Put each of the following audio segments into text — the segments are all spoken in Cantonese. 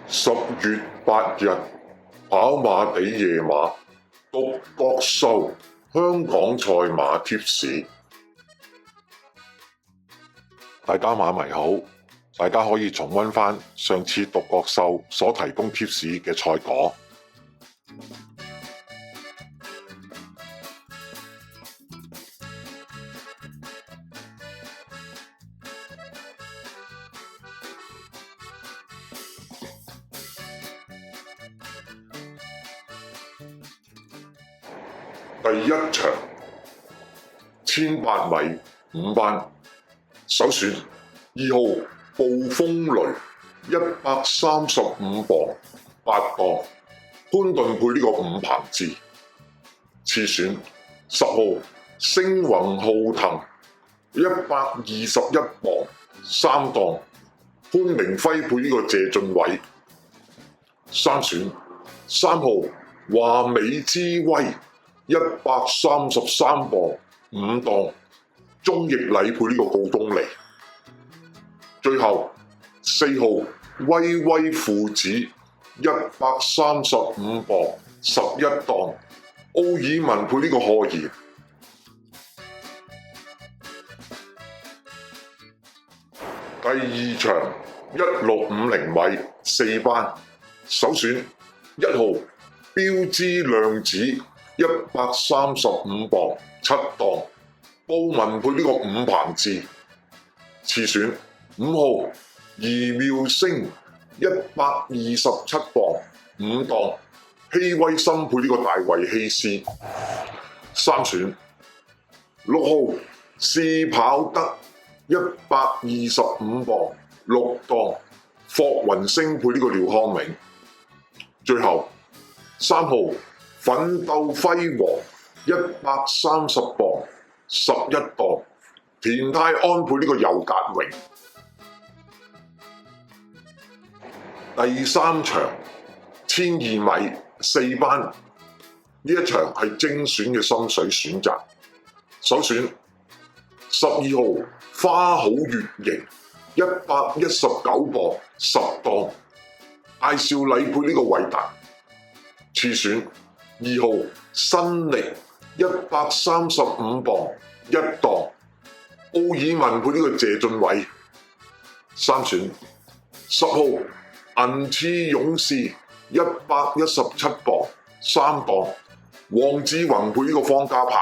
10月8日，跑馬地夜馬，獨角獸香港賽馬貼士。大家馬迷好，大家可以重溫返上次獨角獸所提供貼士嘅賽果。第一場1800米5班，首選2號暴風雷135磅8檔，潘頓配呢個5彭志。次選10號星雲浩騰121磅3檔，潘明輝配呢個謝俊偉。三選3號華美之威133磅5檔，鍾易禮配呢個告東尼。最後4號威威父子135磅11檔，奧爾文配呢個賀賢。第二場1650米4班，首選1號標之亮子135磅7檔，布文配呢個5彭志。次選5號宜妙星127磅5檔，希威森配呢個大衛希斯。三選6號是跑得125磅6檔，霍雲星配呢個廖康銘。最後3號奮鬥輝煌130磅11檔，田泰安配呢個尤格榮。第三場1200米4班，呢一場係精選嘅心水選擇。首選12號花好月型119磅10檔，艾少禮配呢個韋達。次選2號新力135磅1檔，奧爾文配呢個謝俊偉。三選10號銀刺勇士117磅3檔，黃志宏配呢個方家柏。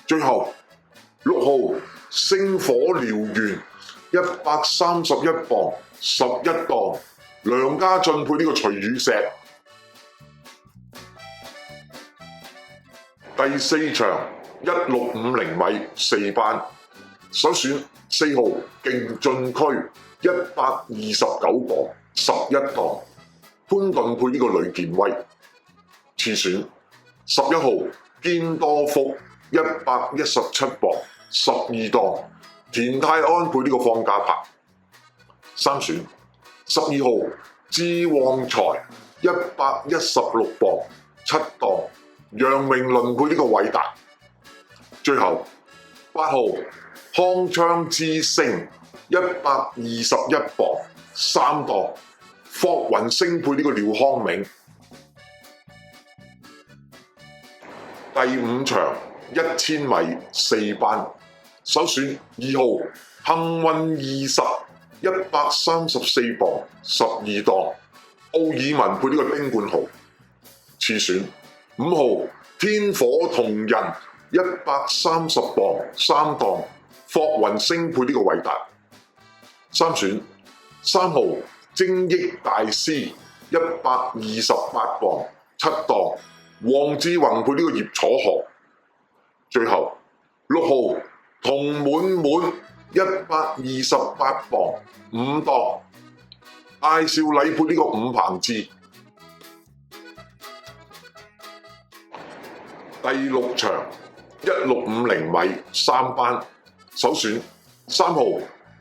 最後6號星火燎原131磅11檔，梁家俊配呢個徐宇石。第四場1650米4班，首選4號勁進區129磅11檔，潘頓配呢個呂健威。次選11號堅多福117磅12檔，田泰安配呢個方家柏。三選12號智旺財116磅7檔，楊明倫配呢個韋達。最後8號康昌之星121磅3檔，霍雲星配呢個廖康銘。第五場1000米4班，首選2號幸運20 134磅12檔，奧爾文配呢個丁冠豪。次選5號天火同人130磅3檔，霍雲星配呢個韋達。三選3號精益大師128磅7檔，黃志宏配呢個葉楚河。最後6號同滿滿128磅5檔，艾少禮配呢個5彭志。第六場1650米3班，首選3號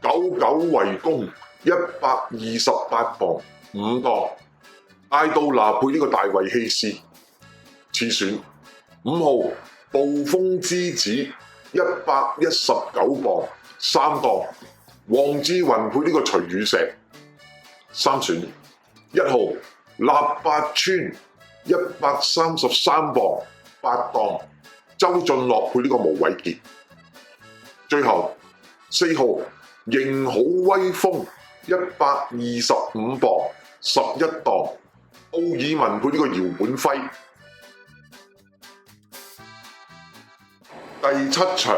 久久為功128磅5檔，艾杜拿配呢個大衛希斯。次選5號暴風之子119磅3檔，黃志雲配呢個徐宇石。三選1號臘八村133磅8檔，周俊樂配呢個毛偉傑。最後4號型好威風125磅11檔，奧爾文配呢個姚本輝。第7場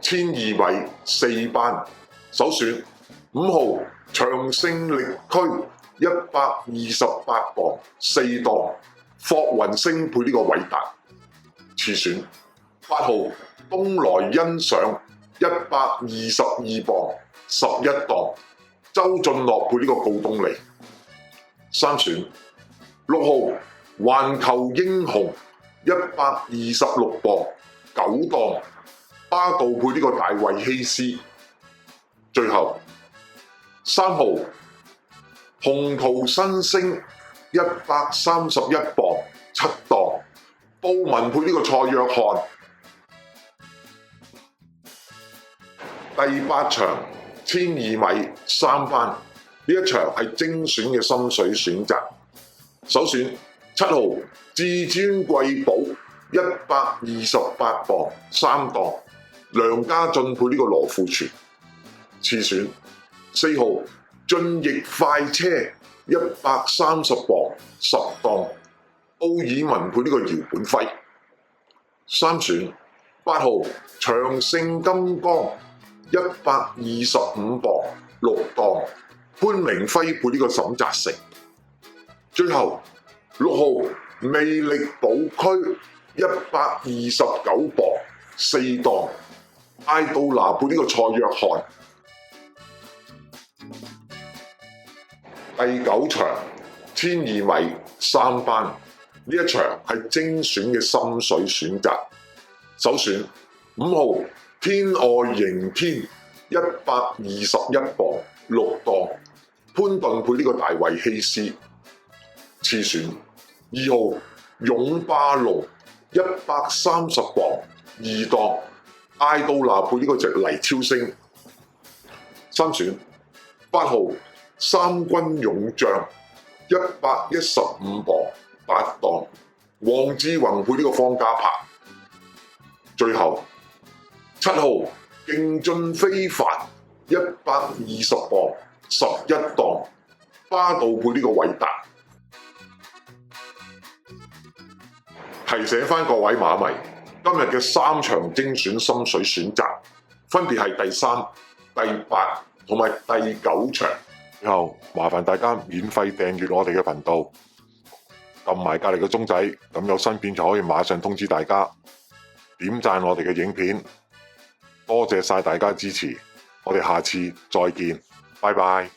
1200米4班，首選5號長勝力駒128磅4檔，霍雲星配呢個韋達。次選8號東來欣賞122磅11檔，周俊樂配呢個告東尼。三選6號環球英雄126磅9檔，巴道配呢個大衛希斯。最後3號鴻圖新星131磅7檔，布文配呢個蔡約翰。第8場1200米3班，呢一場係精選嘅心水選擇。首選7號至尊貴寶128磅3檔，梁家俊配呢個羅富全。次選4號進翼快車130磅10檔，奧爾文配呢個姚本輝。三選8號長勝金剛125磅6檔，潘明輝配呢個沈澤成。最後6號魅力寶區129磅4檔，艾杜拿配呢個蔡約翰。第9場1200米3班，呢一場係精選嘅心水選擇。首選5號天外迎天121磅6檔，潘頓配呢個大衛希斯。次選2號勇霸龍130磅2檔，艾杜拿配呢個隻黎超星。三選8號三軍勇將115磅8檔，黃志宏配呢個方家柏。最後7號勁進非凡120磅11檔，巴道配呢個韋達。提醒翻各位馬迷，今日嘅3場精選心水選擇，分別係第3、第8同埋第9場。最後麻煩大家免費訂閱我哋嘅頻道，撳埋隔離嘅鐘仔，咁有新片就可以馬上通知大家。點讚我哋嘅影片，多謝晒大家支持，我哋下次再見，拜拜。